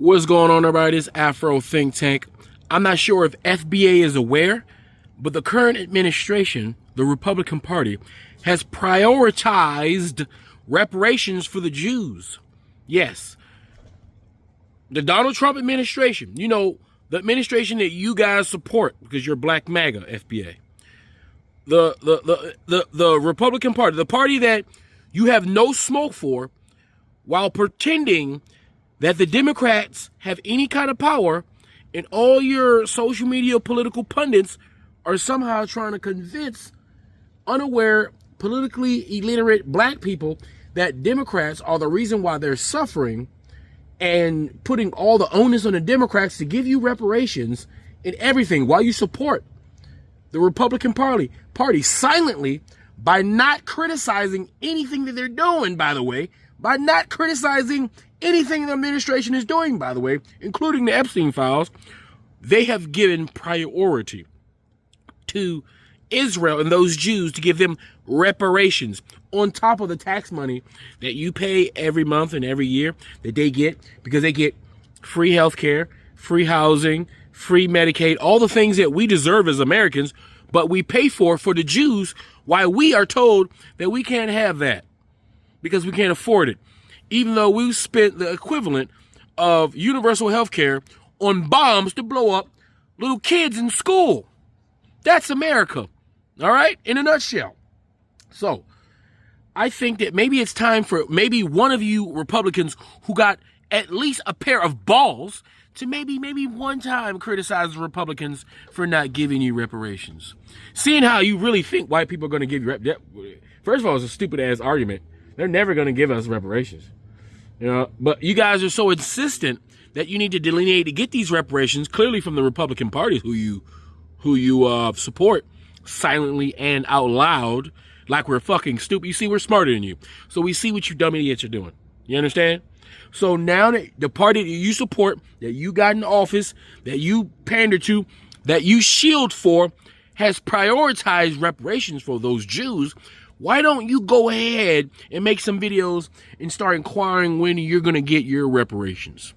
What's going on, everybody? This Afro think tank. I'm not sure if FBA is aware, but the current administration, the Republican Party, has prioritized reparations for the Jews. Yes, the Donald Trump administration, the administration that you guys support because you're Black MAGA, FBA. The Republican Party, the party that you have no smoke for, while pretending that the Democrats have any kind of power, and all your social media political pundits are somehow trying to convince unaware, politically illiterate Black people that Democrats are the reason why they're suffering, and putting all the onus on the Democrats to give you reparations and everything while you support the Republican Party silently by not criticizing anything that they're doing, by the way, by not criticizing anything the administration is doing, by the way, including the Epstein files. They have given priority to Israel and those Jews to give them reparations on top of the tax money that you pay every month and every year that they get, because they get free health care, free housing, free Medicaid, all the things that we deserve as Americans, but we pay for the Jews, while we are told that we can't have that because we can't afford it, even though we've spent the equivalent of universal health care on bombs to blow up little kids in school. That's America, all right, in a nutshell. So I think that maybe it's time for maybe one of you Republicans who got at least a pair of balls to maybe one time criticize the Republicans for not giving you reparations. Seeing how you really think white people are going to give you first of all, it's a stupid ass argument. They're never going to give us reparations. But you guys are so insistent that you need to delineate to get these reparations clearly from the Republican Party who you support silently and out loud, like we're fucking stupid. You see, we're smarter than you. So we see what you dumb idiots are doing. You understand? So now that the party that you support, that you got in office, that you pander to, that you shield for, has prioritized reparations for those Jews, why don't you go ahead and make some videos and start inquiring when you're going to get your reparations?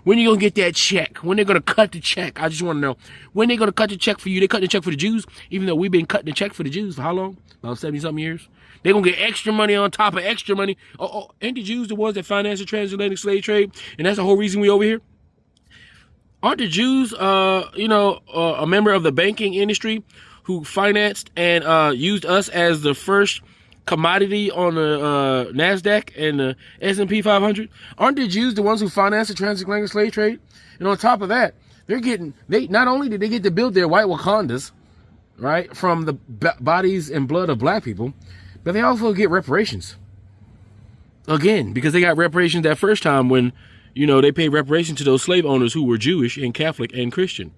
When you're going to get that check? When they're going to cut the check? I just want to know. When they're going to cut the check for you? They cut the check for the Jews, even though we've been cutting the check for the Jews for how long? About 70-something years? They're going to get extra money on top of extra money. Ain't the Jews the ones that finance the transatlantic slave trade? And that's the whole reason we over here? Aren't the Jews, a member of the banking industry who financed and used us as the first commodity on the NASDAQ and the S&P 500? Aren't the Jews the ones who financed the transatlantic slave trade? And on top of that, they not only did they get to build their white Wakandas, right, from the bodies and blood of Black people, but they also get reparations. Again, because they got reparations that first time when, they paid reparations to those slave owners who were Jewish and Catholic and Christian.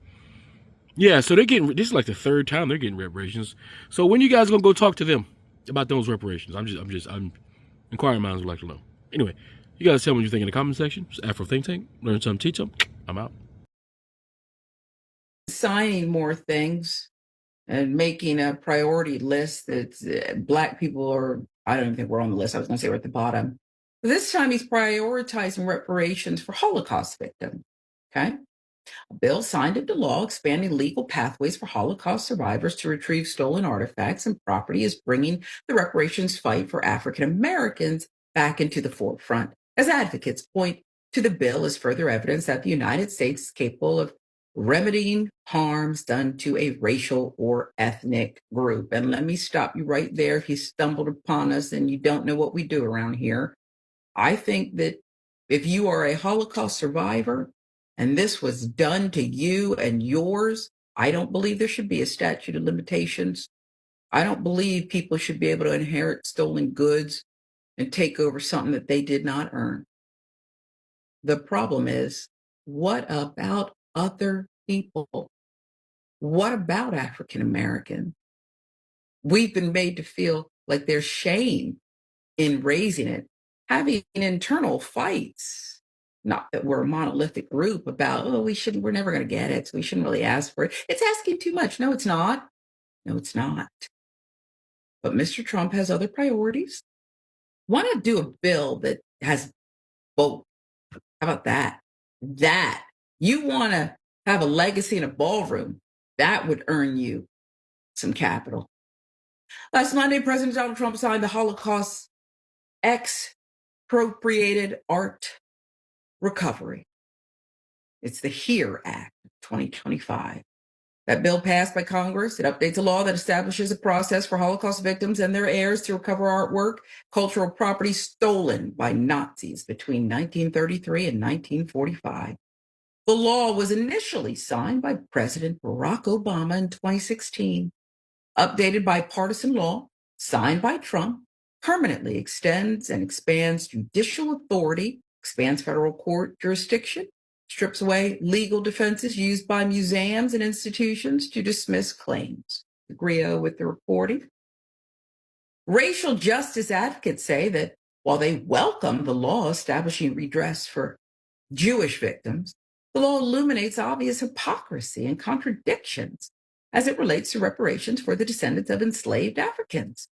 Yeah, so they're getting, this is like the third time they're getting reparations. So when you guys gonna go talk to them about those reparations? I'm inquiring minds would like to know. Anyway, you guys tell me what you think in the comment section. It's Afro Think Tank. Learn something, teach them. I'm out. Signing more things and making a priority list that Black people are, I don't even think we're on the list. I was going to say we're at the bottom. But this time he's prioritizing reparations for Holocaust victims. Okay. A bill signed into law expanding legal pathways for Holocaust survivors to retrieve stolen artifacts and property is bringing the reparations fight for African Americans back into the forefront, as advocates point to the bill as further evidence that the United States is capable of remedying harms done to a racial or ethnic group. And let me stop you right there. If you stumbled upon us and you don't know what we do around here, I think that if you are a Holocaust survivor and this was done to you and yours, I don't believe there should be a statute of limitations. I don't believe people should be able to inherit stolen goods and take over something that they did not earn. The problem is, what about other people? What about African Americans? We've been made to feel like there's shame in raising it, having internal fights. Not that we're a monolithic group about, we're never going to get it, so we shouldn't really ask for it. It's asking too much. No, it's not. No, it's not. But Mr. Trump has other priorities. Why not do a bill that has both? How about that? That you want to have a legacy in a ballroom, that would earn you some capital. Last Monday, President Donald Trump signed the Holocaust Expropriated Art Recovery. It's the HERE Act of 2025. That bill passed by Congress. It updates a law that establishes a process for Holocaust victims and their heirs to recover artwork, cultural property stolen by Nazis between 1933 and 1945. The law was initially signed by President Barack Obama in 2016. Updated bipartisan law, signed by Trump, permanently extends and expands judicial authority, expands federal court jurisdiction, strips away legal defenses used by museums and institutions to dismiss claims. Agree with the reporting? Racial justice advocates say that while they welcome the law establishing redress for Jewish victims, the law illuminates obvious hypocrisy and contradictions as it relates to reparations for the descendants of enslaved Africans.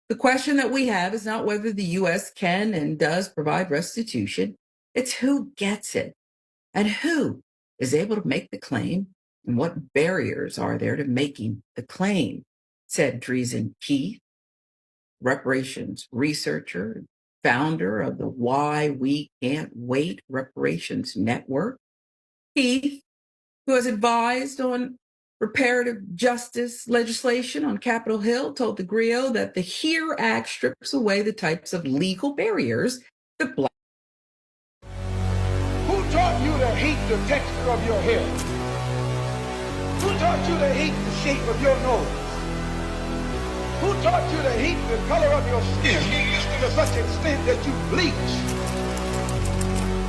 The question that we have is not whether the U.S. can and does provide restitution, it's who gets it and who is able to make the claim and what barriers are there to making the claim, said Dreesen Keith, reparations researcher, founder of the Why We Can't Wait Reparations Network. Keith, who has advised on reparative justice legislation on Capitol Hill, told the Griot that the HERE Act strips away the types of legal barriers that Black. Who taught you to hate the texture of your hair? Who taught you to hate the shape of your nose? Who taught you to hate the color of your skin to such an extent that you bleach?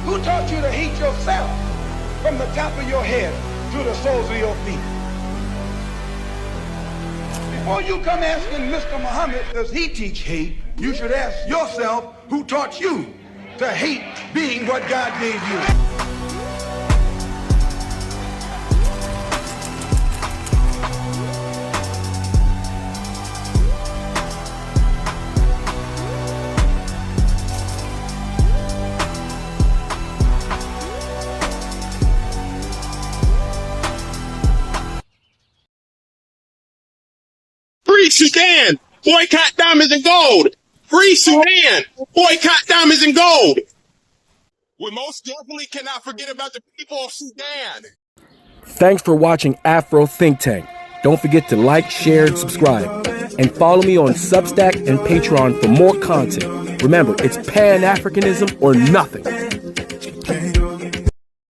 Who taught you to hate yourself from the top of your head to the soles of your feet? Before you come asking Mr. Muhammad, does he teach hate, you should ask yourself, who taught you to hate being what God gave you? Free Sudan, boycott diamonds and gold. Free Sudan, boycott diamonds and gold. We most definitely cannot forget about the people of Sudan. Thanks for watching Afro Think Tank. Don't forget to like, share, and subscribe. And follow me on Substack and Patreon for more content. Remember, it's Pan-Africanism or nothing.